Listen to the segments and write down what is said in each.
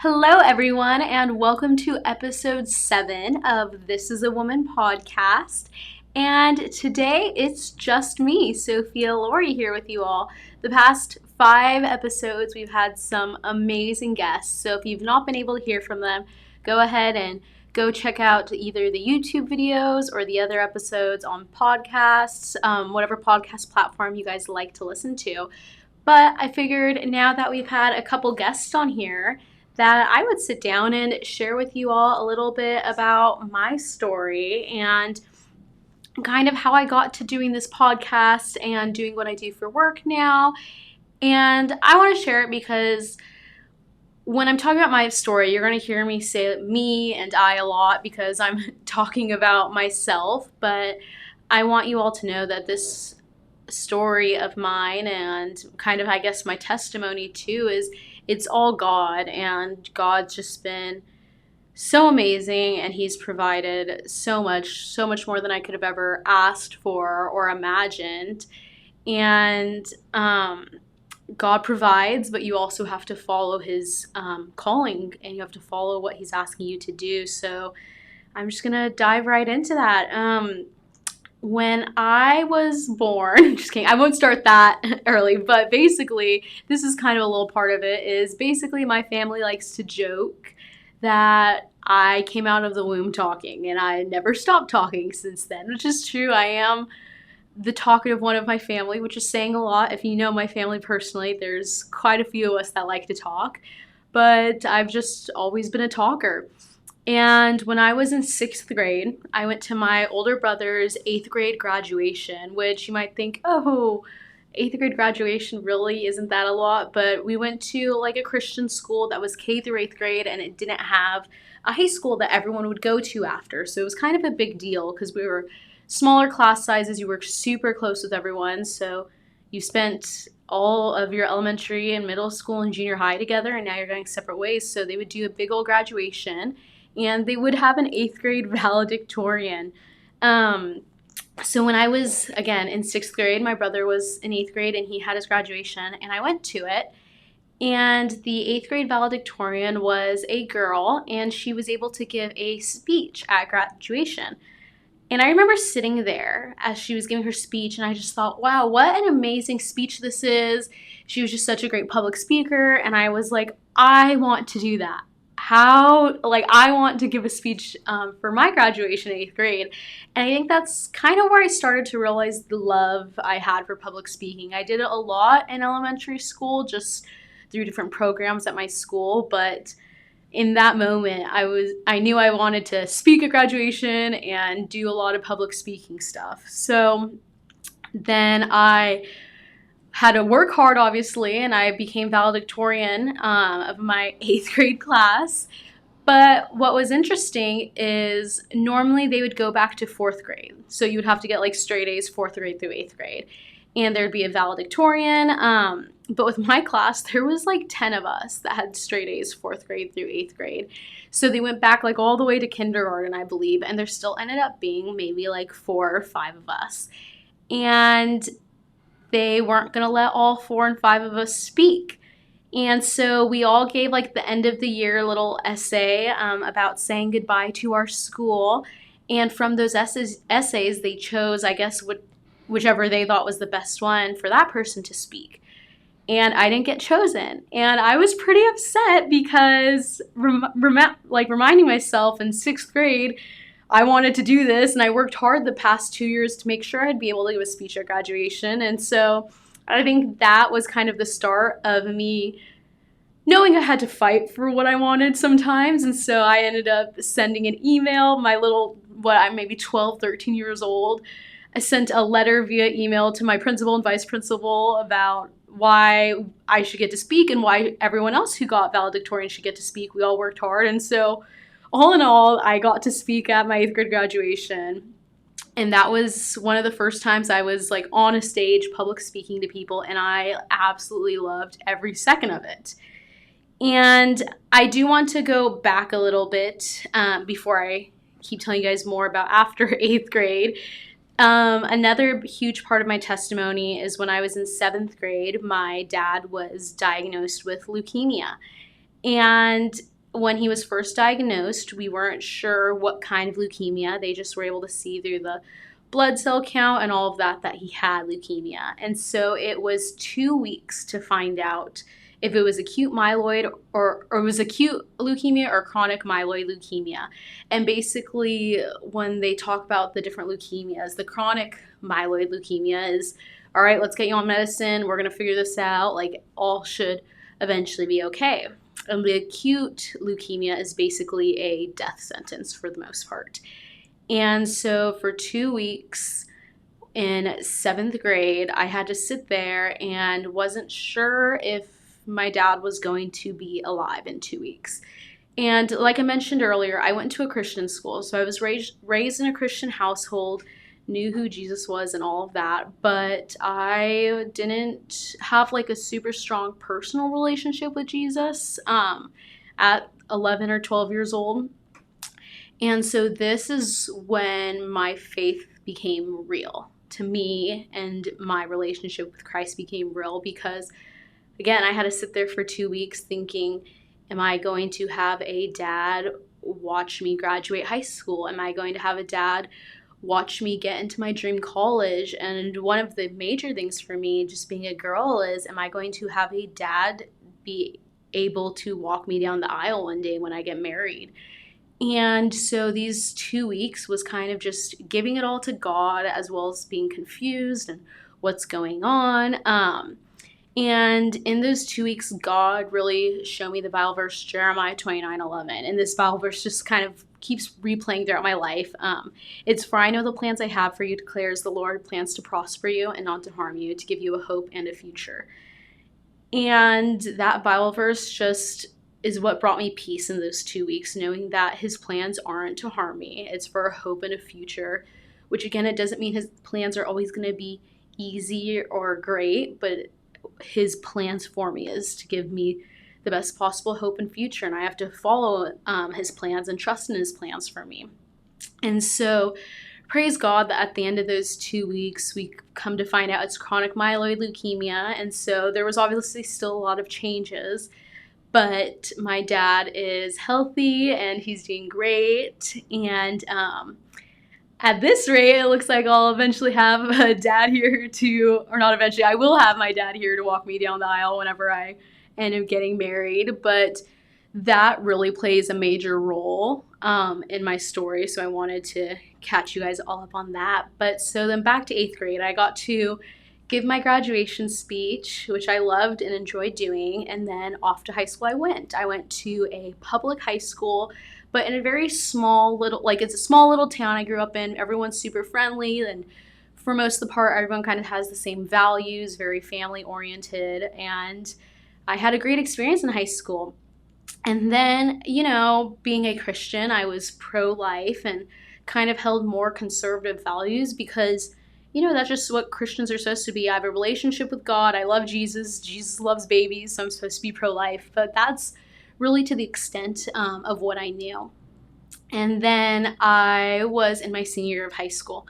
Hello, everyone, and welcome to episode 7 of This is a Woman podcast. And today it's just me, Sophia Lorey, here with you all. The past 5 episodes, we've had some amazing guests. So if you've not been able to hear from them, go ahead and go check out either the YouTube videos or the other episodes on podcasts, whatever podcast platform you guys like to listen to. But I figured now that we've had a couple guests on here, that I would sit down and share with you all a little bit about my story and kind of how I got to doing this podcast and doing what I do for work now. And I want to share it because when I'm talking about my story, you're going to hear me say me and I a lot because I'm talking about myself. But I want you all to know that this story of mine and kind of, I guess, my testimony too is it's all God, and God's just been so amazing, and He's provided so much more than I could have ever asked for or imagined. And God provides, but you also have to follow His calling, and you have to follow what He's asking you to do. So I'm just gonna dive right into that. When I was born, just kidding, I won't start that early, but basically, this is kind of a little part of it, is basically my family likes to joke that I came out of the womb talking, and I never stopped talking since then, which is true. I am the talkative one of my family, which is saying a lot. If you know my family personally, there's quite a few of us that like to talk, but I've just always been a talker. And when I was in 6th grade, I went to my older brother's 8th grade graduation, which you might think, oh, 8th grade graduation really isn't that a lot, but we went to like a Christian school that was K through 8th grade, and it didn't have a high school that everyone would go to after. So it was kind of a big deal because we were smaller class sizes, you were super close with everyone, so you spent all of your elementary and middle school and junior high together, and now you're going separate ways. So they would do a big old graduation, and they would have an 8th grade valedictorian. So when I was, again, in 6th grade, my brother was in 8th grade, and he had his graduation, and I went to it. And the 8th grade valedictorian was a girl, and she was able to give a speech at graduation. And I remember sitting there as she was giving her speech, and I just thought, wow, what an amazing speech this is. She was just such a great public speaker, and I was like, I want to do that. I want to give a speech for my graduation in 8th grade. And I think that's kind of where I started to realize the love I had for public speaking. I did it a lot in elementary school, just through different programs at my school, but in that moment, I knew I wanted to speak at graduation and do a lot of public speaking stuff. So then I had to work hard, obviously, and I became valedictorian of my 8th grade class. But what was interesting is normally they would go back to 4th grade. So you would have to get like straight A's 4th grade through 8th grade. And there'd be a valedictorian. But with my class, there was like 10 of us that had straight A's 4th grade through 8th grade. So they went back like all the way to kindergarten, I believe. And there still ended up being maybe like 4 or 5 of us. And they weren't going to let all 4 and 5 of us speak. And so we all gave like the end of the year little essay about saying goodbye to our school. And from those essays, they chose, I guess, whichever they thought was the best one for that person to speak. And I didn't get chosen. And I was pretty upset because reminding myself in 6th grade, I wanted to do this, and I worked hard the past 2 years to make sure I'd be able to give a speech at graduation. And so I think that was kind of the start of me knowing I had to fight for what I wanted sometimes. And so I ended up sending an email, I'm maybe 12, 13 years old. I sent a letter via email to my principal and vice principal about why I should get to speak and why everyone else who got valedictorian should get to speak. We all worked hard. And so all in all, I got to speak at my 8th grade graduation. And that was one of the first times I was like on a stage public speaking to people, and I absolutely loved every second of it. And I do want to go back a little bit before I keep telling you guys more about after 8th grade. Another huge part of my testimony is when I was in 7th grade, my dad was diagnosed with leukemia. And when he was first diagnosed, we weren't sure what kind of leukemia. They just were able to see through the blood cell count and all of that he had leukemia. And so it was 2 weeks to find out if it was acute myeloid or it was acute leukemia or chronic myeloid leukemia. And basically, when they talk about the different leukemias, the chronic myeloid leukemia is, all right, let's get you on medicine. We're going to figure this out. Like, all should eventually be okay. And the acute leukemia is basically a death sentence for the most part. And so for 2 weeks in 7th grade, I had to sit there and wasn't sure if my dad was going to be alive in 2 weeks. And like I mentioned earlier, I went to a Christian school. So I was raised in a Christian household, knew who Jesus was and all of that, but I didn't have like a super strong personal relationship with Jesus at 11 or 12 years old. And so this is when my faith became real to me, and my relationship with Christ became real because, again, I had to sit there for 2 weeks thinking, am I going to have a dad watch me graduate high school? Am I going to have a dad watch me get into my dream college? And one of the major things for me, just being a girl, is, am I going to have a dad be able to walk me down the aisle one day when I get married? And so these 2 weeks was kind of just giving it all to God, as well as being confused and what's going on. And in those 2 weeks, God really showed me the Bible verse, Jeremiah 29:11. And this Bible verse just kind of keeps replaying throughout my life. It's, for I know the plans I have for you, declares the Lord, plans to prosper you and not to harm you, to give you a hope and a future. And that Bible verse just is what brought me peace in those 2 weeks, knowing that his plans aren't to harm me. It's for a hope and a future, which, again, it doesn't mean his plans are always going to be easy or great, but his plans for me is to give me the best possible hope and future, and I have to follow his plans and trust in his plans for me. And so praise God that at the end of those 2 weeks, we come to find out it's chronic myeloid leukemia. And so there was obviously still a lot of changes, but my dad is healthy and he's doing great. And at this rate, it looks like I'll eventually have a dad here or not eventually, I will have my dad here to walk me down the aisle whenever I end up getting married. But that really plays a major role in my story. So I wanted to catch you guys all up on that. But so then back to 8th grade, I got to give my graduation speech, which I loved and enjoyed doing. And then off to high school I went. I went to a public high school, but in a very small little, like, it's a small little town I grew up in. Everyone's super friendly, and for most of the part, everyone kind of has the same values, very family oriented. And I had a great experience in high school. And then, being a Christian, I was pro-life and kind of held more conservative values because, that's just what Christians are supposed to be. I have a relationship with God. I love Jesus. Jesus loves babies, so I'm supposed to be pro-life. But that's really to the extent of what I knew. And then I was in my senior year of high school.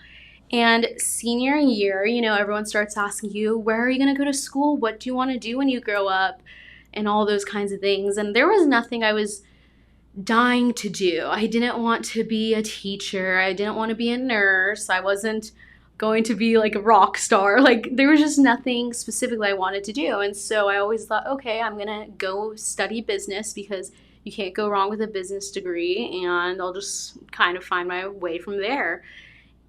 And senior year, everyone starts asking you, where are you going to go to school? What do you want to do when you grow up? And all those kinds of things. And there was nothing I was dying to do. I didn't want to be a teacher. I didn't want to be a nurse. I wasn't going to be like a rock star. Like, there was just nothing specifically I wanted to do. And so I always thought, okay, I'm going to go study business because you can't go wrong with a business degree, and I'll just kind of find my way from there.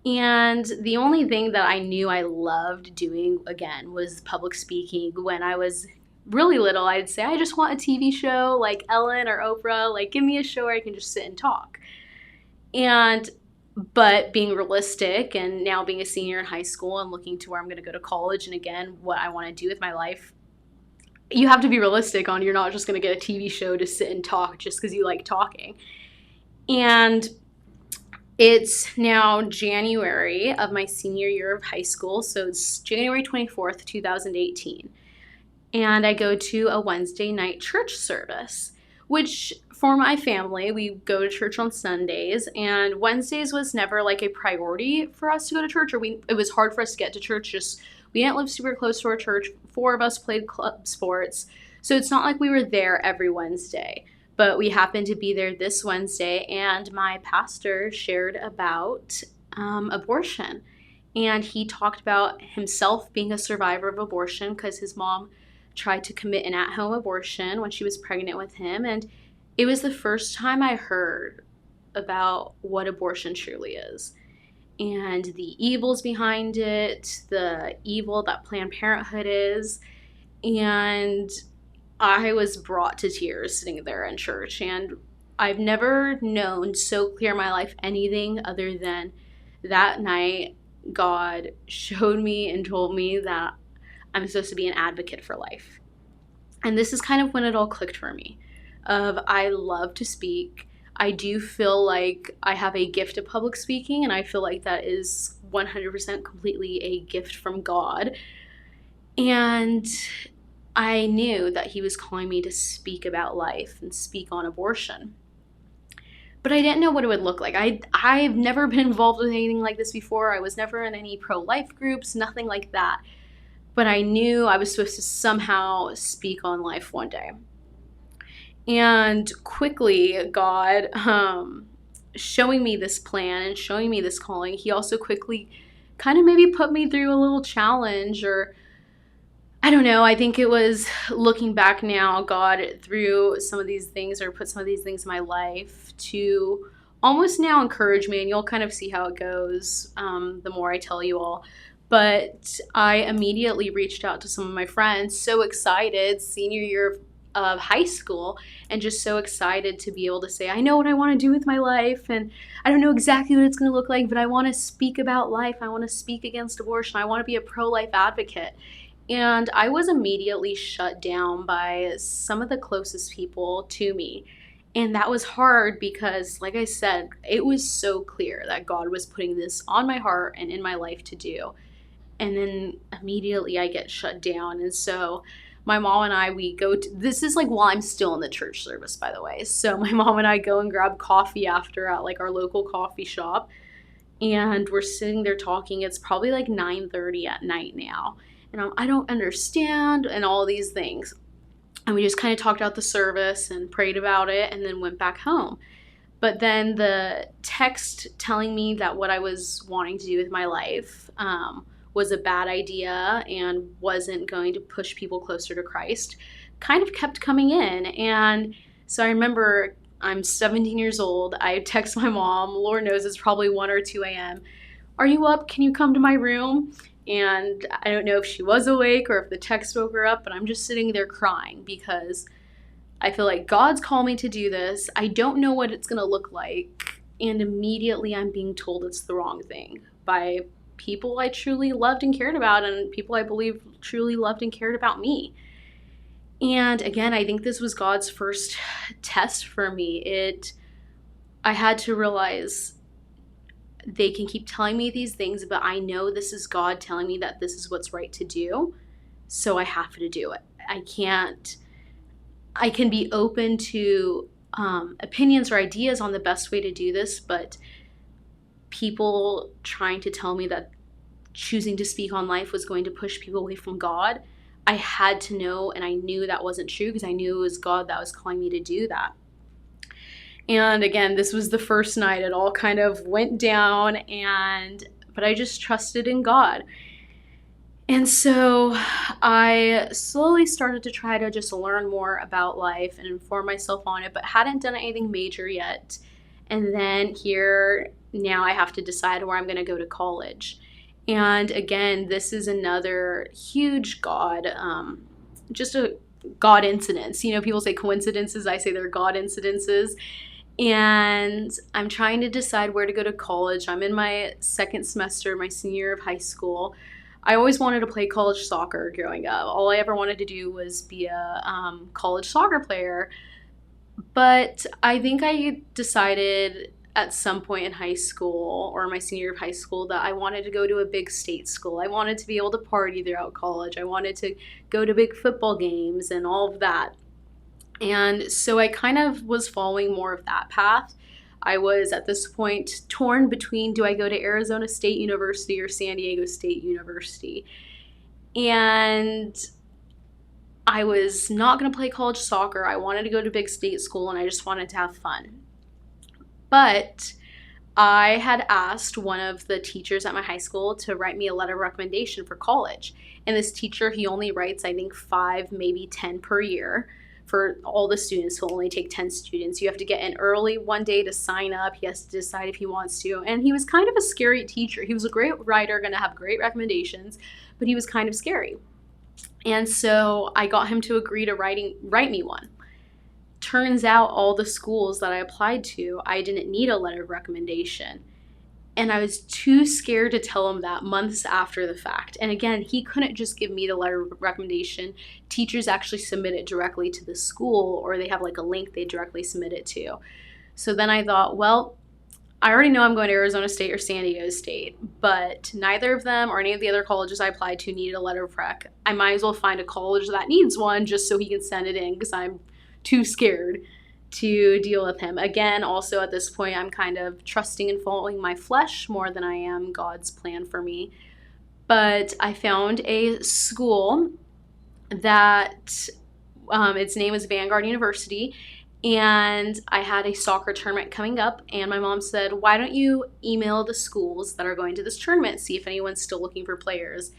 And the only thing that I knew I loved doing, again, was public speaking. When I was really little, I'd say, I just want a TV show like Ellen or Oprah. Like, give me a show where I can just sit and talk. But being realistic, and now being a senior in high school and looking to where I'm going to go to college, and again, what I want to do with my life, you have to be realistic on, you're not just going to get a TV show to sit and talk just because you like talking. And it's now January of my senior year of high school, so it's January 24th, 2018. And I go to a Wednesday night church service, which for my family, we go to church on Sundays, and Wednesdays was never like a priority for us to go to church, or it was hard for us to get to church. Just, we didn't live super close to our church. 4 of us played club sports, so it's not like we were there every Wednesday. But we happened to be there this Wednesday, and my pastor shared about abortion. And he talked about himself being a survivor of abortion because his mom tried to commit an at-home abortion when she was pregnant with him. And it was the first time I heard about what abortion truly is and the evils behind it, the evil that Planned Parenthood is. And I was brought to tears sitting there in church, and I've never known so clear in my life anything other than that night God showed me and told me that I'm supposed to be an advocate for life. And this is kind of when it all clicked for me. I love to speak. I do feel like I have a gift of public speaking, and I feel like that is 100% completely a gift from God. And I knew that he was calling me to speak about life and speak on abortion. But I didn't know what it would look like. I've never been involved with anything like this before. I was never in any pro-life groups, nothing like that. But I knew I was supposed to somehow speak on life one day. And quickly, God, showing me this plan and showing me this calling, he also quickly kind of maybe put me through a little challenge, or I don't know. I think it was, looking back now, God threw some of these things or put some of these things in my life to almost now encourage me, and you'll kind of see how it goes the more I tell you all. But I immediately reached out to some of my friends, so excited, senior year of high school, and just so excited to be able to say, I know what I want to do with my life, and I don't know exactly what it's going to look like, but I want to speak about life. I want to speak against abortion. I want to be a pro-life advocate. And I was immediately shut down by some of the closest people to me. And that was hard because, like I said, it was so clear that God was putting this on my heart and in my life to do. And then immediately I get shut down. And so my mom and I, we go to, this is like while I'm still in the church service, by the way. So my mom and I go and grab coffee after at like our local coffee shop. And we're sitting there talking. It's probably like 9:30 at night now. And I don't understand, and all these things. And we just kind of talked about the service and prayed about it and then went back home. But then the text telling me that what I was wanting to do with my life was a bad idea and wasn't going to push people closer to Christ kind of kept coming in. And so I remember, I'm 17 years old. I text my mom. Lord knows it's probably 1 or 2 a.m. Are you up? Can you come to my room? And I don't know if she was awake or if the text woke her up, but I'm just sitting there crying because I feel like God's called me to do this. I don't know what it's going to look like. And immediately I'm being told it's the wrong thing by people I truly loved and cared about, and people I believe truly loved and cared about me. And again, I think this was God's first test for me. I had to realize they can keep telling me these things, but I know this is God telling me that this is what's right to do, so I have to do it. I can be open to opinions or ideas on the best way to do this, but people trying to tell me that choosing to speak on life was going to push people away from God, I had to know, and I knew that wasn't true because I knew it was God that was calling me to do that. And again, this was the first night it all kind of went down, but I just trusted in God. And so I slowly started to try to just learn more about life and inform myself on it, but hadn't done anything major yet. And then here, now I have to decide where I'm going to go to college. And again, this is another huge just a God incidence. You know, people say coincidences. I say they're God incidences. And I'm trying to decide where to go to college. I'm in my second semester, my senior year of high school. I always wanted to play college soccer growing up. All I ever wanted to do was be a college soccer player. But I think I decided at some point in high school, or my senior year of high school, that I wanted to go to a big state school. I wanted to be able to party throughout college. I wanted to go to big football games and all of that. And so I kind of was following more of that path. I was at this point torn between, do I go to Arizona State University or San Diego State University? And I was not going to play college soccer. I wanted to go to big state school and I just wanted to have fun. But I had asked one of the teachers at my high school to write me a letter of recommendation for college. And this teacher, he only writes, I think, 5, maybe 10 per year for all the students. He'll only take 10 students. You have to get in early one day to sign up. He has to decide if he wants to. And he was kind of a scary teacher. He was a great writer, going to have great recommendations, but he was kind of scary. And so I got him to agree to write me one. Turns out all the schools that I applied to, I didn't need a letter of recommendation. And I was too scared to tell him that months after the fact. And again, he couldn't just give me the letter of recommendation. Teachers actually submit it directly to the school, or they have like a link they directly submit it to. So then I thought, well, I already know I'm going to Arizona State or San Diego State, but neither of them or any of the other colleges I applied to needed a letter of rec. I might as well find a college that needs one just so he can send it in, because I'm too scared to deal with him. Again, also at this point, I'm kind of trusting and following my flesh more than I am God's plan for me. But I found a school that its name was Vanguard University, and I had a soccer tournament coming up, and my mom said, why don't you email the schools that are going to this tournament, see if anyone's still looking for players.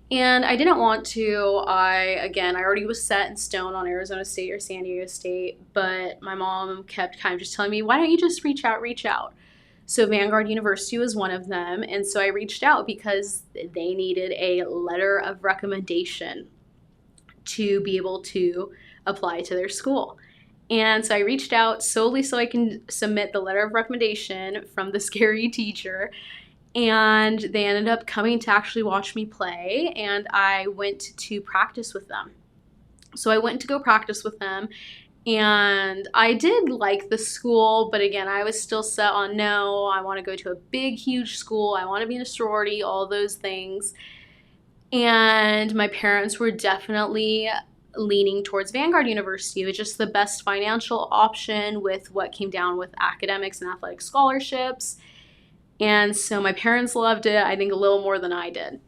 And I didn't want to. I already was set in stone on Arizona State or San Diego State, but my mom kept kind of just telling me, why don't you just reach out? So Vanguard University was one of them, and so I reached out because they needed a letter of recommendation to be able to apply to their school. And so I reached out solely so I can submit the letter of recommendation from the scary teacher. And they ended up coming to actually watch me play, and I went to practice with them. So I went to go practice with them, and I did like the school, but again, I was still set on, no, I want to go to a big, huge school. I want to be in a sorority, all those things. And my parents were definitely leaning towards Vanguard University. It was just the best financial option with what came down with academics and athletic scholarships. And so my parents loved it, I think a little more than I did.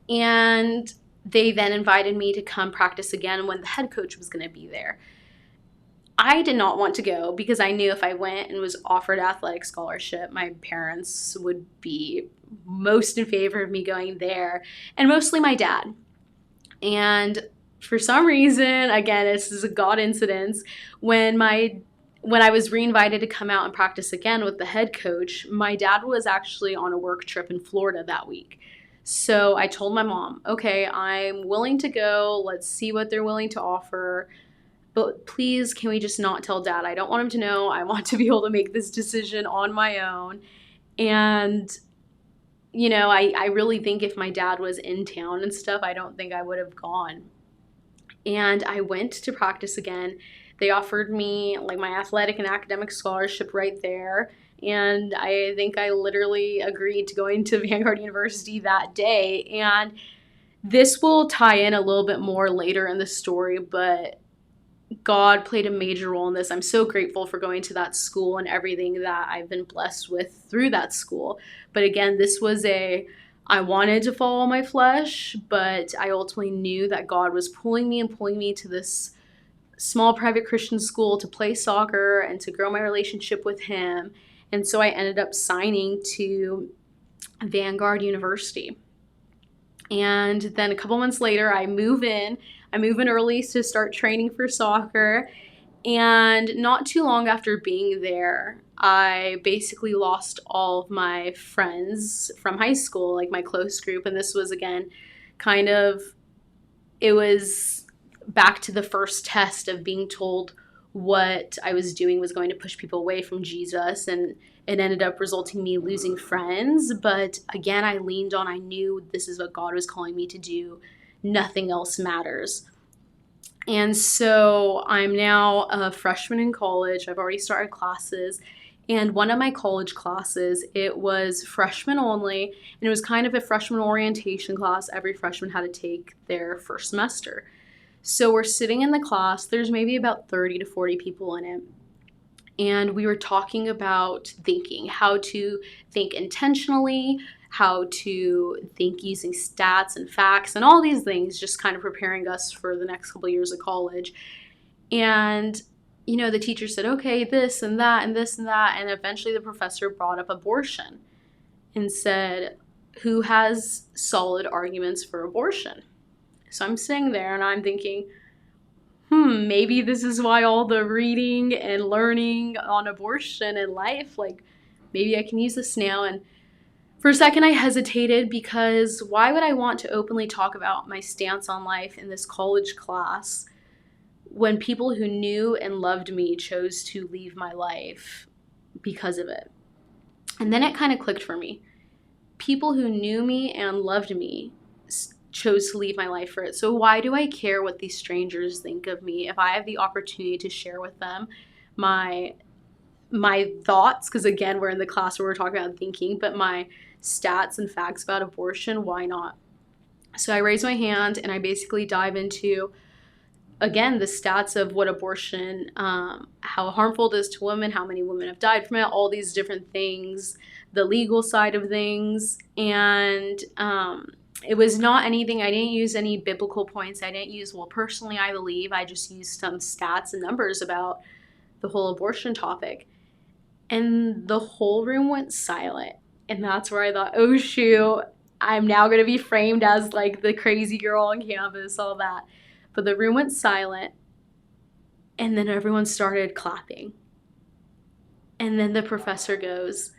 And they then invited me to come practice again when the head coach was going to be there. I did not want to go because I knew if I went and was offered athletic scholarship, my parents would be most in favor of me going there, and mostly my dad. And for some reason, again, this is a God incidence, when I was reinvited to come out and practice again with the head coach, my dad was actually on a work trip in Florida that week. So I told my mom, okay, I'm willing to go. Let's see what they're willing to offer. But please, can we just not tell Dad? I don't want him to know. I want to be able to make this decision on my own. And, you know, I really think if my dad was in town and stuff, I don't think I would have gone. And I went to practice again. They offered me like my athletic and academic scholarship right there. And I think I literally agreed to going to Vanguard University that day. And this will tie in a little bit more later in the story, but God played a major role in this. I'm so grateful for going to that school and everything that I've been blessed with through that school. But again, this was I wanted to follow my flesh, but I ultimately knew that God was pulling me to this small private Christian school to play soccer and to grow my relationship with him. And so I ended up signing to Vanguard University. And then a couple months later, I move in early to start training for soccer. And not too long after being there, I basically lost all of my friends from high school, like my close group. And this was, again, it was back to the first test of being told what I was doing was going to push people away from Jesus, and it ended up resulting in me losing friends. But again, I knew this is what God was calling me to do. Nothing else matters. And so I'm now a freshman in college. I've already started classes. And one of my college classes, it was freshman only, and it was kind of a freshman orientation class. Every freshman had to take their first semester. So we're sitting in the class. There's maybe about 30 to 40 people in it. And we were talking about thinking, how to think intentionally, how to think using stats and facts and all these things, just kind of preparing us for the next couple of years of college. And, the teacher said, okay, this and that and this and that. And eventually the professor brought up abortion and said, who has solid arguments for abortion? So I'm sitting there and I'm thinking, maybe this is why all the reading and learning on abortion and life, like maybe I can use this now. And for a second I hesitated, because why would I want to openly talk about my stance on life in this college class when people who knew and loved me chose to leave my life because of it? And then it kind of clicked for me. People who knew me and loved me chose to leave my life for it. So why do I care what these strangers think of me if I have the opportunity to share with them my thoughts? Because again, we're in the class where we're talking about thinking, but my stats and facts about abortion, why not? So I raise my hand and I basically dive into, again, the stats of what abortion, how harmful it is to women, how many women have died from it, all these different things, the legal side of things. And it was not anything, I didn't use any biblical points. I didn't use, well, personally, I believe. I just used some stats and numbers about the whole abortion topic. And the whole room went silent. And that's where I thought, oh, shoot, I'm now going to be framed as like the crazy girl on campus, all that. But the room went silent, and then everyone started clapping. And then the professor goes,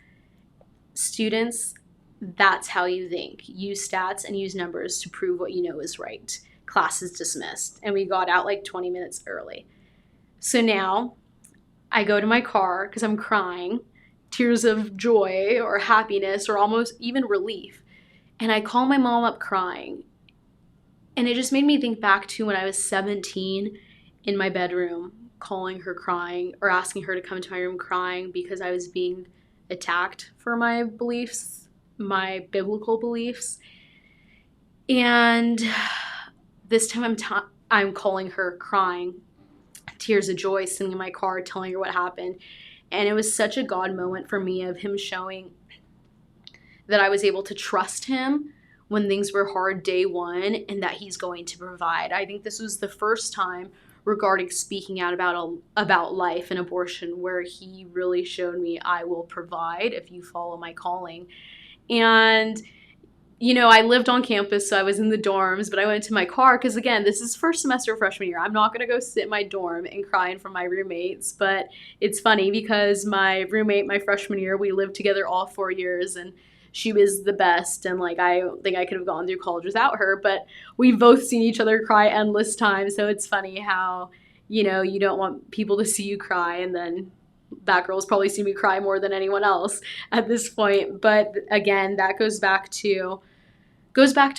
students, that's how you think. Use stats and use numbers to prove what you know is right. Class is dismissed. And we got out like 20 minutes early. So now I go to my car because I'm crying, tears of joy or happiness or almost even relief. And I call my mom up crying. And it just made me think back to when I was 17 in my bedroom, calling her crying or asking her to come to my room crying because I was being attacked for my beliefs, my biblical beliefs. And this time I'm calling her crying, tears of joy, sitting in my car, telling her what happened. And it was such a God moment for me, of him showing that I was able to trust him when things were hard day one, and that he's going to provide. I think this was the first time regarding speaking out about life and abortion where he really showed me, I will provide if you follow my calling. And I lived on campus, so I was in the dorms, but I went to my car because, again, this is first semester of freshman year. I'm not going to go sit in my dorm and cry in front of my roommates, but it's funny because my roommate, my freshman year, we lived together all 4 years, and she was the best, and like I don't think I could have gone through college without her, but we've both seen each other cry endless times. So it's funny how, you don't want people to see you cry, and then that girl's probably seen me cry more than anyone else at this point. But again, that goes back to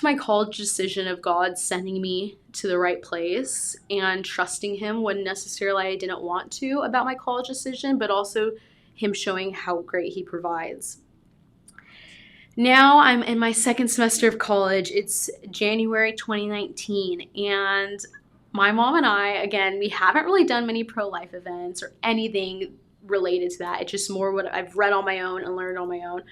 my college decision of God sending me to the right place and trusting him when necessarily I didn't want to about my college decision, but also him showing how great he provides. Now I'm in my second semester of college. It's January 2019, and my mom and I, again, we haven't really done many pro-life events or anything related to that. It's just more what I've read on my own and learned on my own.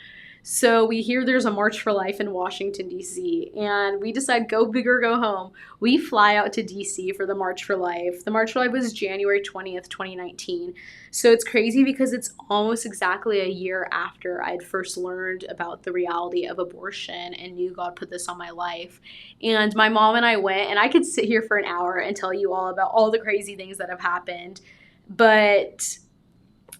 So we hear there's a March for Life in Washington, D.C., and we decide go big or go home. We fly out to D.C. for the March for Life. The March for Life was January 20th, 2019. So it's crazy because it's almost exactly a year after I'd first learned about the reality of abortion and knew God put this on my life. And my mom and I went, and I could sit here for an hour and tell you all about all the crazy things that have happened, but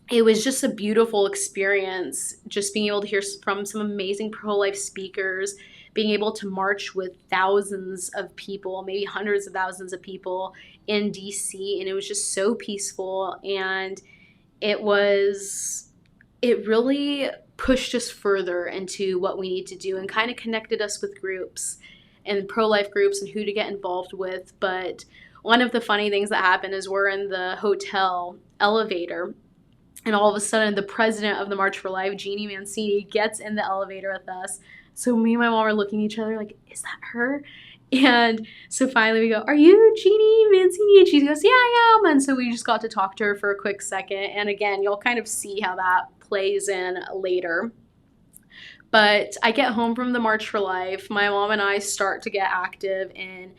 it was just a beautiful experience, just being able to hear from some amazing pro-life speakers, being able to march with thousands of people, maybe hundreds of thousands of people in DC. And it was just so peaceful. And it really pushed us further into what we need to do and kind of connected us with groups and pro-life groups and who to get involved with. But one of the funny things that happened is we're in the hotel elevator, and all of a sudden, the president of the March for Life, Jeannie Mancini, gets in the elevator with us. So me and my mom are looking at each other like, is that her? And so finally we go, are you Jeannie Mancini? And she goes, yeah, I am. And so we just got to talk to her for a quick second. And again, you'll kind of see how that plays in later. But I get home from the March for Life. My mom and I start to get active in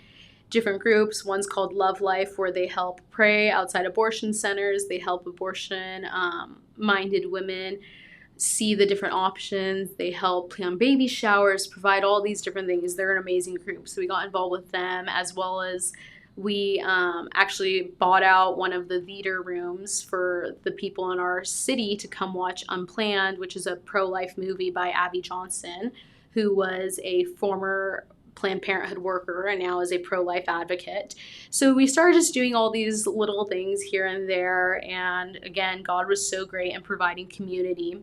different groups. One's called Love Life, where they help pray outside abortion centers. They help abortion minded women see the different options. They help plan baby showers, provide all these different things. They're an amazing group. So we got involved with them, as well as we actually bought out one of the theater rooms for the people in our city to come watch Unplanned, which is a pro-life movie by Abby Johnson, who was a former Planned Parenthood worker and now is a pro-life advocate. So we started just doing all these little things here and there. And again, God was so great in providing community.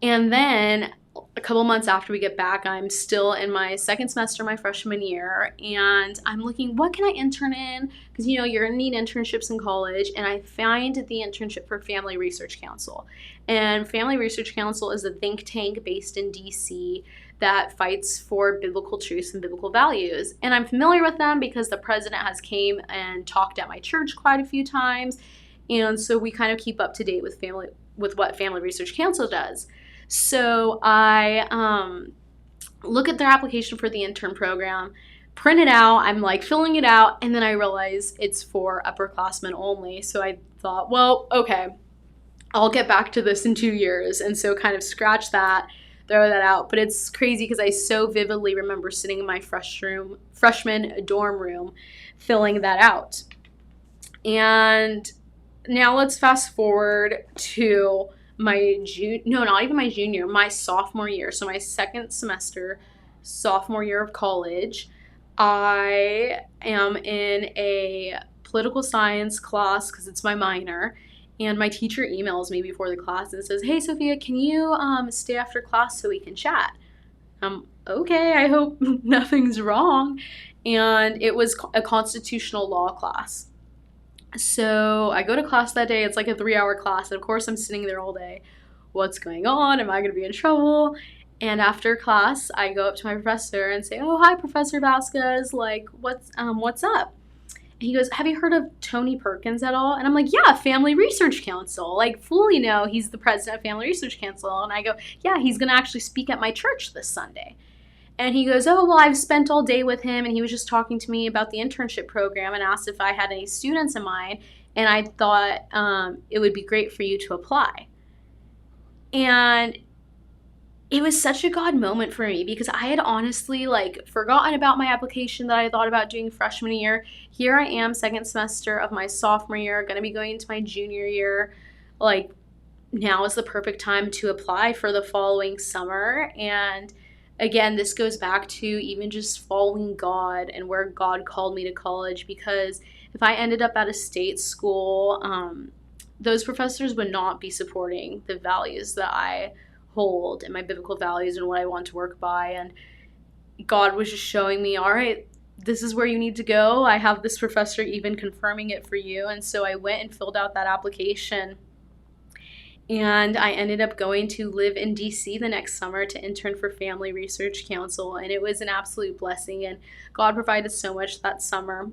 And then a couple months after we get back, I'm still in my second semester, my freshman year, and I'm looking, what can I intern in? Because, you're going to need internships in college, and I find the internship for Family Research Council. And Family Research Council is a think tank based in DC that fights for biblical truths and biblical values. And I'm familiar with them because the president has came and talked at my church quite a few times, and so we kind of keep up to date with what Family Research Council does. So I look at their application for the intern program, print it out, I'm like filling it out, and then I realize it's for upperclassmen only. So I thought, well, okay, I'll get back to this in 2 years. And so kind of scratch that, throw that out. But it's crazy because I so vividly remember sitting in my freshman dorm room filling that out. And now let's fast forward to my my sophomore year. So my second semester, sophomore year of college, I am in a political science class because it's my minor. And my teacher emails me before the class and says, "Hey, Sophia, can you stay after class so we can chat?" Okay, I hope nothing's wrong. And it was a constitutional law class. So I go to class that day. It's like a 3-hour class. And of course, I'm sitting there all day. What's going on? Am I going to be in trouble? And after class, I go up to my professor and say, "Oh, hi, Professor Vasquez. Like, what's up?" And he goes, "Have you heard of Tony Perkins at all?" And I'm like, "Yeah, Family Research Council. Like, fully know he's the president of Family Research Council." And I go, "Yeah, he's going to actually speak at my church this Sunday." And he goes, "Oh, well, I've spent all day with him, and he was just talking to me about the internship program and asked if I had any students in mind, and I thought it would be great for you to apply." And it was such a God moment for me because I had honestly forgotten about my application that I thought about doing freshman year. Here I am, second semester of my sophomore year, going to be going into my junior year. Now is the perfect time to apply for the following summer. And again, this goes back to even just following God and where God called me to college, because if I ended up at a state school, those professors would not be supporting the values that I hold and my biblical values and what I want to work by. And God was just showing me, all right, this is where you need to go. I have this professor even confirming it for you. And so I went and filled out that application. And I ended up going to live in DC the next summer to intern for Family Research Council. And it was an absolute blessing. And God provided so much that summer.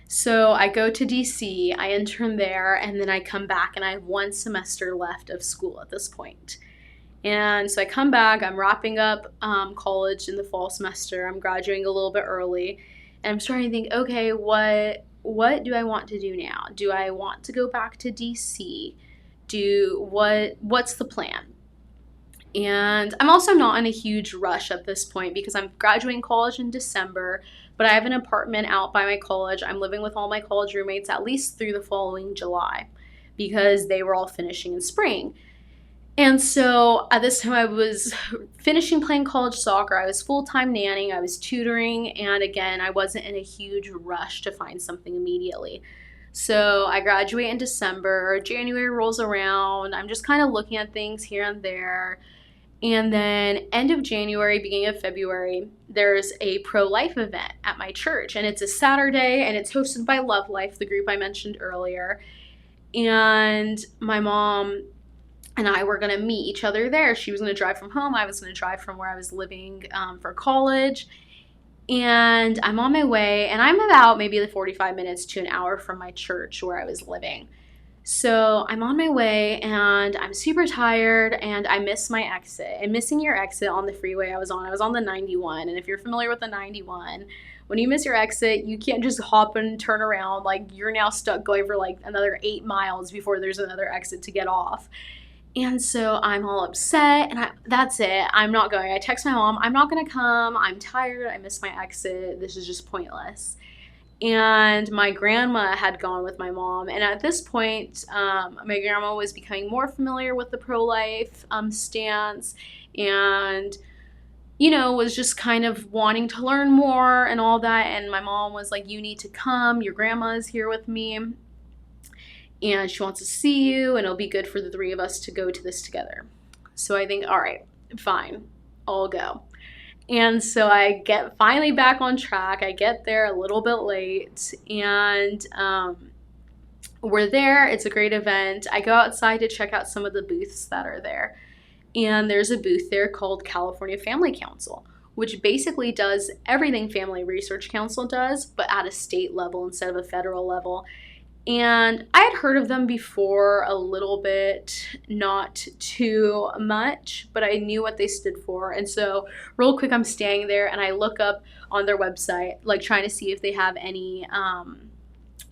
So I go to DC, I intern there, and then I come back and I have 1 semester left of school at this point. And so I come back, I'm wrapping up college in the fall semester. I'm graduating a little bit early. And I'm starting to think, okay, what do I want to do now? Do I want to go back to DC? What's the plan? And I'm also not in a huge rush at this point because I'm graduating college in December, but I have an apartment out by my college. I'm living with all my college roommates at least through the following July because they were all finishing in spring. And so at this time I was finishing playing college soccer. I was full-time nannying, I was tutoring, and again, I wasn't in a huge rush to find something immediately. So I graduate in December, January rolls around, I'm just kind of looking at things here and there. And then end of January, beginning of February, there's a pro-life event at my church. And it's a Saturday, and it's hosted by Love Life, the group I mentioned earlier. And my mom and I were going to meet each other there. She was going to drive from home. I was going to drive from where I was living for college. And I'm on my way, and I'm about maybe 45 minutes to an hour from my church where I was living. So I'm on my way and I'm super tired and I miss my exit. And missing your exit on the freeway I was on the 91. And if you're familiar with the 91, when you miss your exit, you can't just hop and turn around. Like, you're now stuck going for like another 8 miles before there's another exit to get off. And so I'm all upset and that's it. I'm not going. I text my mom, I'm not going to come. I'm tired. I missed my exit. This is just pointless. And my grandma had gone with my mom. And at this point, my grandma was becoming more familiar with the pro-life stance, and was just kind of wanting to learn more and all that. And my mom was like, you need to come. Your grandma is here with me and she wants to see you, and it'll be good for the three of us to go to this together. So I think, all right, fine, I'll go. And so I get finally back on track. I get there a little bit late, and we're there. It's a great event. I go outside to check out some of the booths that are there. And there's a booth there called California Family Council, which basically does everything Family Research Council does, but at a state level instead of a federal level. And I had heard of them before a little bit, not too much, but I knew what they stood for. And so real quick, I'm staying there and I look up on their website, like trying to see if they have any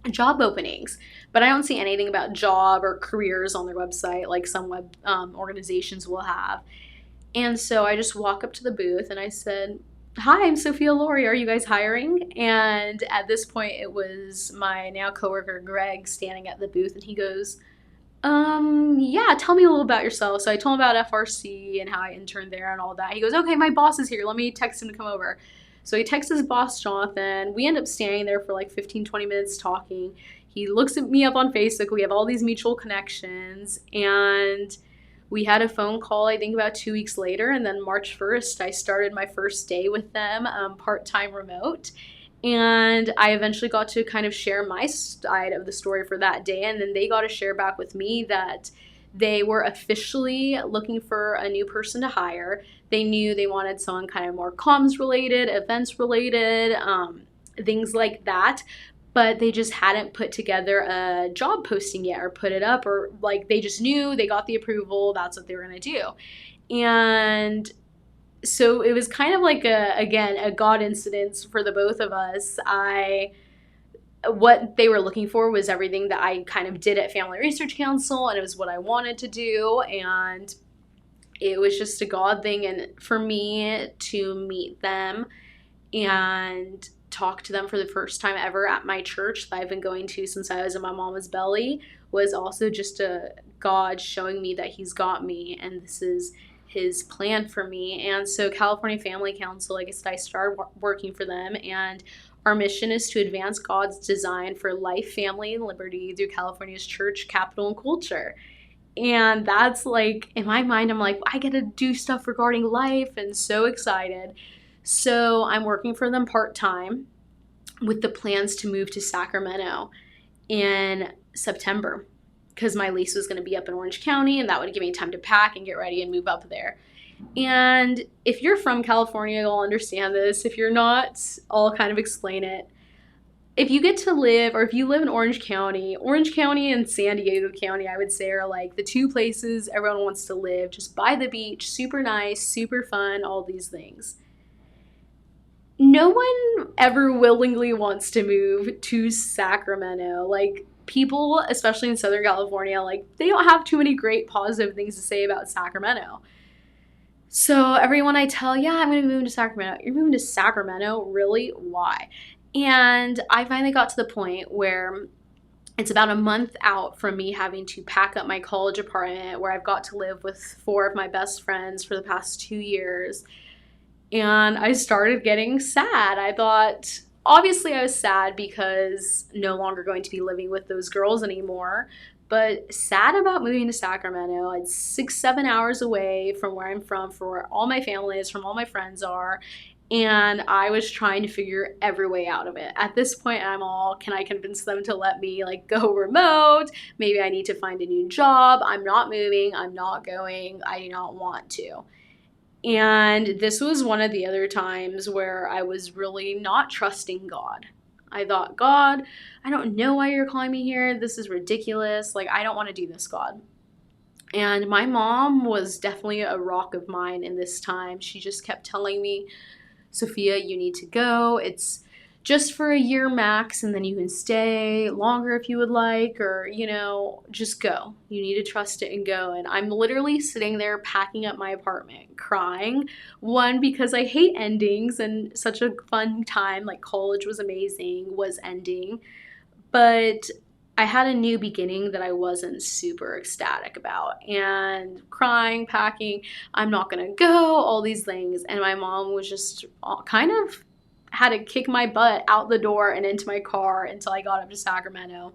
job openings. But I don't see anything about job or careers on their website like some web organizations will have. And so I just walk up to the booth and I said, hi, I'm Sophia Lorey. Are you guys hiring? And at this point, it was my now coworker, Greg, standing at the booth. And he goes, yeah, tell me a little about yourself. So I told him about FRC and how I interned there and all that. He goes, okay, my boss is here. Let me text him to come over. So he texts his boss, Jonathan. We end up staying there for like 15, 20 minutes talking. He looks at me up on Facebook. We have all these mutual connections. And we had a phone call, I think, about 2 weeks later, and then March 1st, I started my first day with them, part-time remote, and I eventually got to kind of share my side of the story for that day, and then they got to share back with me that they were officially looking for a new person to hire. They knew they wanted someone kind of more comms related, events related, things like that. But they just hadn't put together a job posting yet or put it up, or like they just knew they got the approval. That's what they were going to do. And so it was kind of like a God incidence for the both of us. What they were looking for was everything that I kind of did at Family Research Council, and it was what I wanted to do. And it was just a God thing. And for me to meet them and talk to them for the first time ever at my church that I've been going to since I was in my mama's belly was also just a God showing me that he's got me and this is his plan for me. And so California Family Council, like I said, I started working for them, and our mission is to advance God's design for life, family, and liberty through California's church, capital, and culture. And that's like, in my mind, I'm like, I get to do stuff regarding life and so excited. So I'm working for them part-time with the plans to move to Sacramento in September because my lease was going to be up in Orange County, and that would give me time to pack and get ready and move up there. And if you're from California, you'll understand this. If you're not, I'll kind of explain it. If you get to live, or if you live in Orange County and San Diego County, I would say, are like the two places everyone wants to live, just by the beach, super nice, super fun, all these things. No one ever willingly wants to move to Sacramento. Like, people, especially in Southern California, like, they don't have too many great positive things to say about Sacramento. So everyone I tell, yeah, I'm going to move to Sacramento. You're moving to Sacramento? Really? Why? And I finally got to the point where it's about a month out from me having to pack up my college apartment where I've got to live with 4 of my best friends for the past 2 years. And I started getting sad. I thought, obviously I was sad because no longer going to be living with those girls anymore, but sad about moving to Sacramento. It's 6-7 hours away from where I'm from, for where all my family is, from all my friends are. And I was trying to figure every way out of it. At this point, I'm all, can I convince them to let me like go remote? Maybe I need to find a new job. I'm not moving. I'm not going. I do not want to. And this was one of the other times where I was really not trusting God. I thought, God, I don't know why you're calling me here. This is ridiculous. Like, I don't want to do this, God. And my mom was definitely a rock of mine in this time. She just kept telling me, Sophia, you need to go. It's just for a year max, and then you can stay longer if you would like, or, just go. You need to trust it and go. And I'm literally sitting there packing up my apartment, crying. One, because I hate endings, and such a fun time, like college was amazing, was ending. But I had a new beginning that I wasn't super ecstatic about, and crying, packing, I'm not gonna go, all these things. And my mom was just kind of had to kick my butt out the door and into my car until I got up to Sacramento.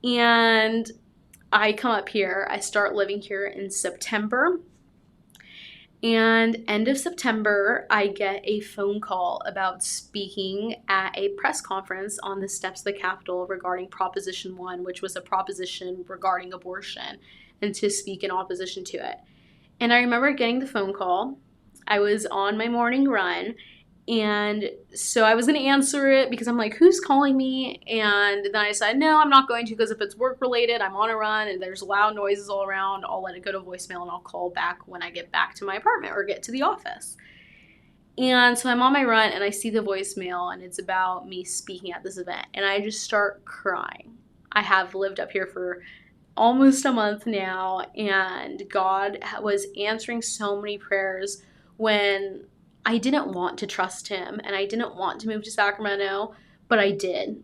And I come up here, I start living here in September. And end of September, I get a phone call about speaking at a press conference on the steps of the Capitol regarding Proposition 1, which was a proposition regarding abortion, and to speak in opposition to it. And I remember getting the phone call. I was on my morning run, and so I was going to answer it because I'm like, who's calling me? And then I decided, no, I'm not going to, because if it's work related, I'm on a run and there's loud noises all around, I'll let it go to voicemail and I'll call back when I get back to my apartment or get to the office. And so I'm on my run and I see the voicemail, and it's about me speaking at this event, and I just start crying. I have lived up here for almost a month now, and God was answering so many prayers when I didn't want to trust him and I didn't want to move to Sacramento, but I did.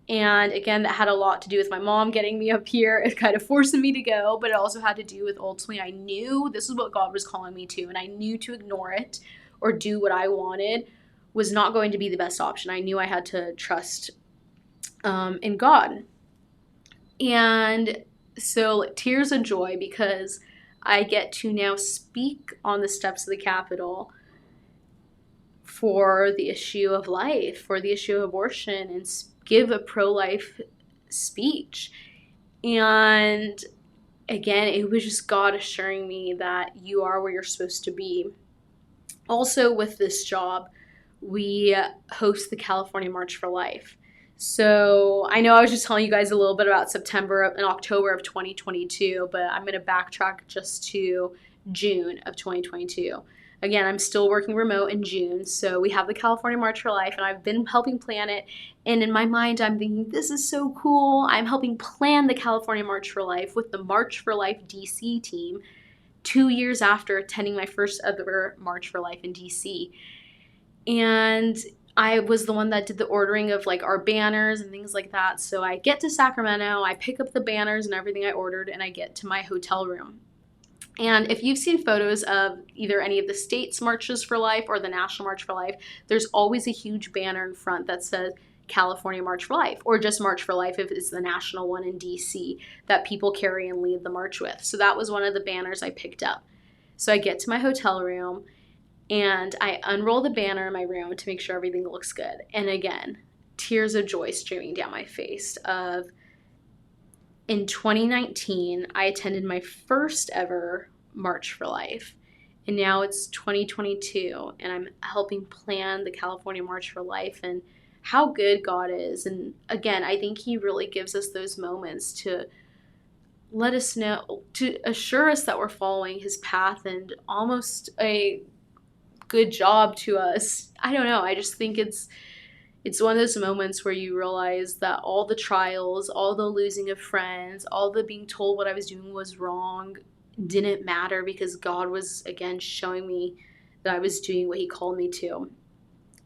And again, that had a lot to do with my mom getting me up here. It kind of forcing me to go, but it also had to do with, ultimately, I knew this is what God was calling me to, and I knew to ignore it or do what I wanted was not going to be the best option. I knew I had to trust in God. And so, tears of joy, because I get to now speak on the steps of the Capitol for the issue of life, for the issue of abortion, and give a pro-life speech. And again, it was just God assuring me that you are where you're supposed to be. Also, with this job, we host the California March for Life. So I know I was just telling you guys a little bit about September and October of 2022, but I'm going to backtrack just to June of 2022. Again, I'm still working remote in June, so we have the California March for Life, and I've been helping plan it. And in my mind, I'm thinking, this is so cool. I'm helping plan the California March for Life with the March for Life DC team 2 years after attending my first ever March for Life in DC. And I was the one that did the ordering of like our banners and things like that. So I get to Sacramento, I pick up the banners and everything I ordered, and I get to my hotel room. And if you've seen photos of either any of the state's Marches for Life or the National March for Life, there's always a huge banner in front that says California March for Life, or just March for Life if it's the national one in DC that people carry and lead the march with. So that was one of the banners I picked up. So I get to my hotel room and I unroll the banner in my room to make sure everything looks good. And again, tears of joy streaming down my face of, in 2019, I attended my first ever March for Life, and now it's 2022, and I'm helping plan the California March for Life, and how good God is. And again, I think he really gives us those moments to let us know, to assure us that we're following his path, and almost a good job to us. I don't know, I just think it's one of those moments where you realize that all the trials, all the losing of friends, all the being told what I was doing was wrong didn't matter, because God was, again, showing me that I was doing what he called me to.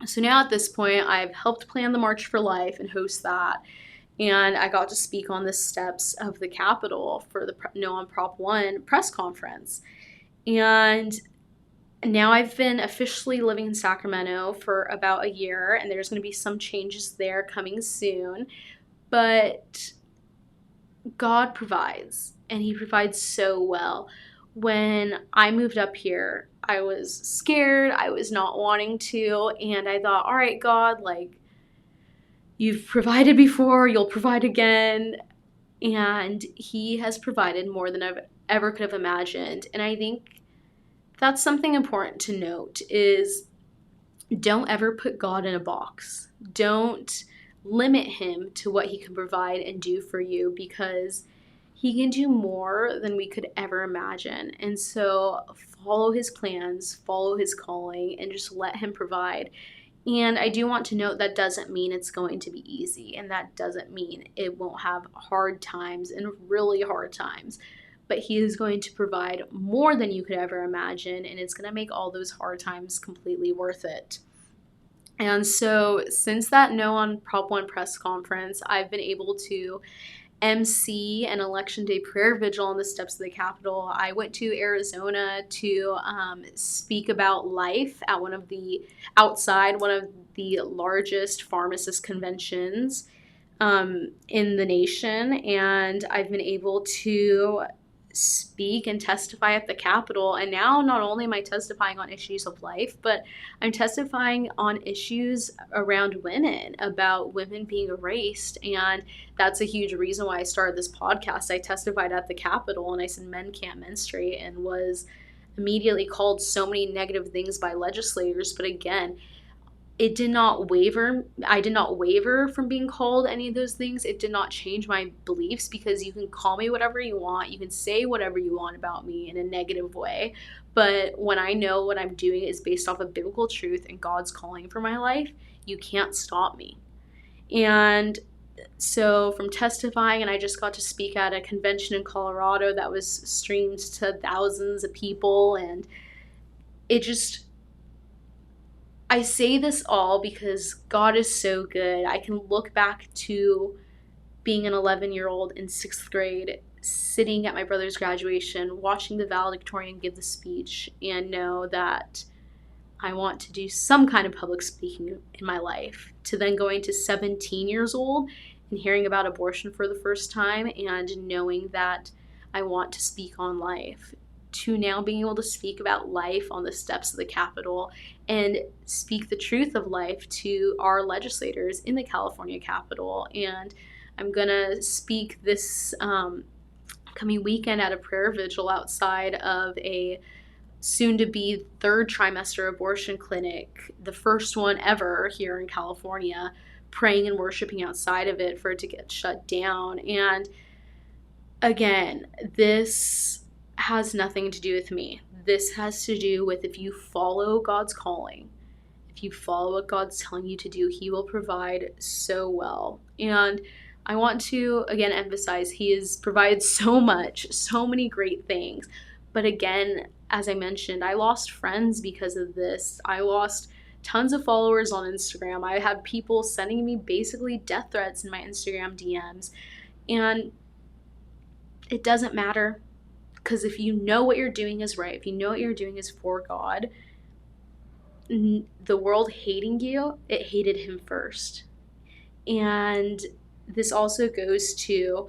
So now at this point, I've helped plan the March for Life and host that. And I got to speak on the steps of the Capitol for the No on Prop 1 press conference. And now I've been officially living in Sacramento for about a year, and there's going to be some changes there coming soon. But God provides, and he provides so well. When I moved up here, I was scared. I was not wanting to, and I thought, all right, God, like, you've provided before, you'll provide again. And he has provided more than I've ever could have imagined. And I think that's something important to note, is don't ever put God in a box. Don't limit him to what he can provide and do for you, because he can do more than we could ever imagine. And so follow his plans, follow his calling, and just let him provide. And I do want to note that doesn't mean it's going to be easy, and that doesn't mean it won't have hard times and really hard times. But he is going to provide more than you could ever imagine, and it's going to make all those hard times completely worth it. And so since that No on Prop 1 press conference, I've been able to MC an election day prayer vigil on the steps of the Capitol. I went to Arizona to speak about life at one of the largest pharmacist conventions in the nation, and I've been able to speak and testify at the Capitol. And now not only am I testifying on issues of life, but I'm testifying on issues around women, about women being erased. And that's a huge reason why I started this podcast. I testified at the Capitol and I said men can't menstruate, and was immediately called so many negative things by legislators. But again, it did not waver. I did not waver from being called any of those things. It did not change my beliefs, because you can call me whatever you want. You can say whatever you want about me in a negative way. But when I know what I'm doing is based off of biblical truth and God's calling for my life, you can't stop me. And so from testifying, and I just got to speak at a convention in Colorado that was streamed to thousands of people. And it just, I say this all because God is so good. I can look back to being an 11-year-old in 6th grade, sitting at my brother's graduation, watching the valedictorian give the speech, and know that I want to do some kind of public speaking in my life, to then going to 17 years old and hearing about abortion for the first time and knowing that I want to speak on life, to now being able to speak about life on the steps of the Capitol and speak the truth of life to our legislators in the California Capitol. And I'm going to speak this coming weekend at a prayer vigil outside of a soon-to-be 3rd trimester abortion clinic, the first one ever here in California, praying and worshiping outside of it for it to get shut down. And again, this has nothing to do with me. This has to do with, if you follow God's calling, if you follow what God's telling you to do, he will provide so well. And I want to, again, emphasize he has provided so much, so many great things. But again, as I mentioned, I lost friends because of this. I lost tons of followers on Instagram. I had people sending me basically death threats in my Instagram DMs. And it doesn't matter, because if you know what you're doing is right, if you know what you're doing is for God, the world hating you, it hated him first. And this also goes to,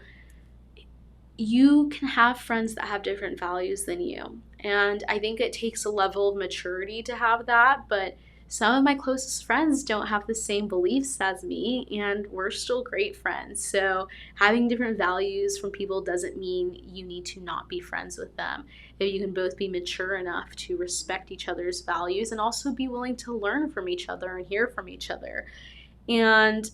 you can have friends that have different values than you. And I think it takes a level of maturity to have that, but some of my closest friends don't have the same beliefs as me, and we're still great friends. So having different values from people doesn't mean you need to not be friends with them. If you can both be mature enough to respect each other's values and also be willing to learn from each other and hear from each other. And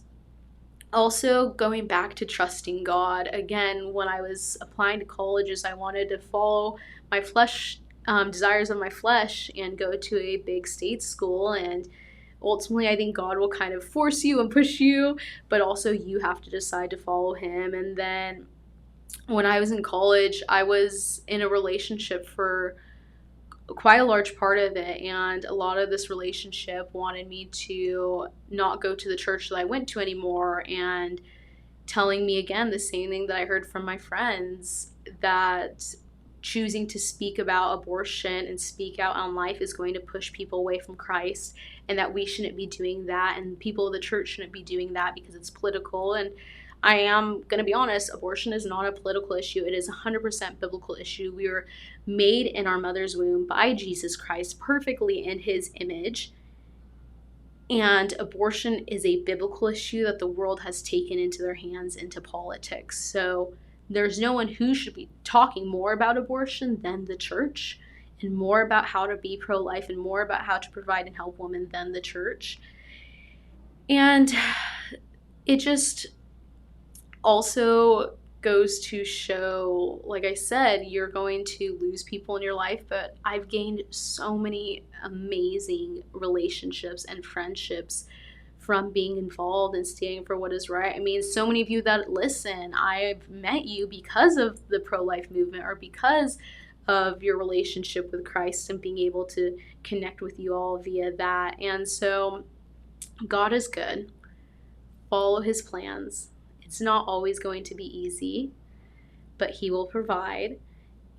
also going back to trusting God. Again, when I was applying to colleges, I wanted to follow my flesh, desires of my flesh, and go to a big state school. And ultimately, I think God will kind of force you and push you, but also you have to decide to follow him. And then when I was in college, I was in a relationship for quite a large part of it, and a lot of this relationship wanted me to not go to the church that I went to anymore, and telling me again the same thing that I heard from my friends, that choosing to speak about abortion and speak out on life is going to push people away from Christ, and that we shouldn't be doing that, and people of the church shouldn't be doing that because it's political. And I am going to be honest, abortion is not a political issue. It is a 100% biblical issue. We were made in our mother's womb by Jesus Christ, perfectly in his image. And abortion is a biblical issue that the world has taken into their hands, into politics. So there's no one who should be talking more about abortion than the church, and more about how to be pro-life, and more about how to provide and help women than the church. And it just also goes to show, like I said, you're going to lose people in your life, but I've gained so many amazing relationships and friendships from being involved and standing for what is right. I mean, so many of you that listen, I've met you because of the pro-life movement or because of your relationship with Christ and being able to connect with you all via that. And so God is good. Follow his plans. It's not always going to be easy, but he will provide.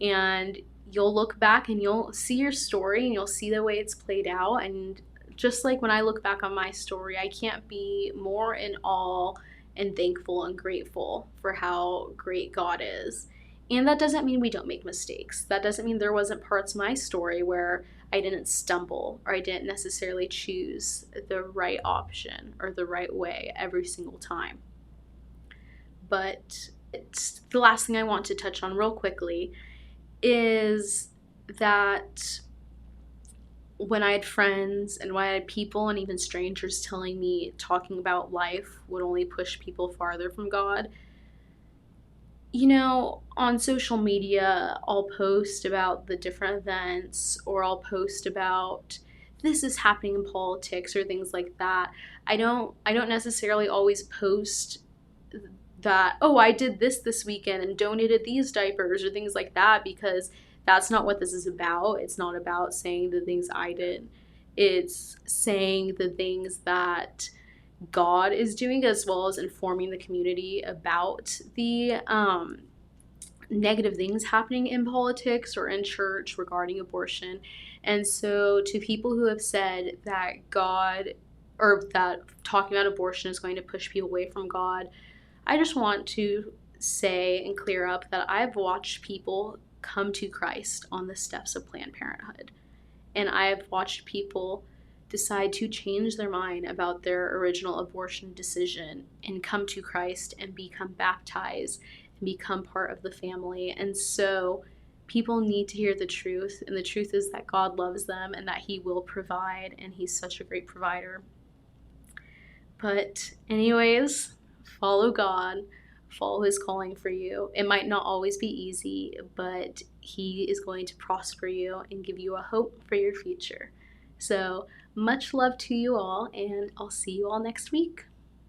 And you'll look back and you'll see your story and you'll see the way it's played out. And just like when I look back on my story, I can't be more in awe and thankful and grateful for how great God is. And that doesn't mean we don't make mistakes. That doesn't mean there wasn't parts of my story where I didn't stumble or I didn't necessarily choose the right option or the right way every single time. But it's the last thing I want to touch on real quickly is that when I had friends and when I had people and even strangers telling me talking about life would only push people farther from God, on social media, I'll post about the different events or I'll post about this is happening in politics or things like that. I don't necessarily always post that, oh, I did this weekend and donated these diapers or things like that, because that's not what this is about. It's not about saying the things I did. It's saying the things that God is doing, as well as informing the community about the negative things happening in politics or in church regarding abortion. And so to people who have said that God, or that talking about abortion is going to push people away from God, I just want to say and clear up that I've watched people come to Christ on the steps of Planned Parenthood. And I have watched people decide to change their mind about their original abortion decision and come to Christ and become baptized and become part of the family. And so people need to hear the truth. And the truth is that God loves them and that he will provide. And he's such a great provider. But anyways, follow God, follow his calling for you. It might not always be easy, but he is going to prosper you and give you a hope for your future. So much love to you all, and I'll see you all next week.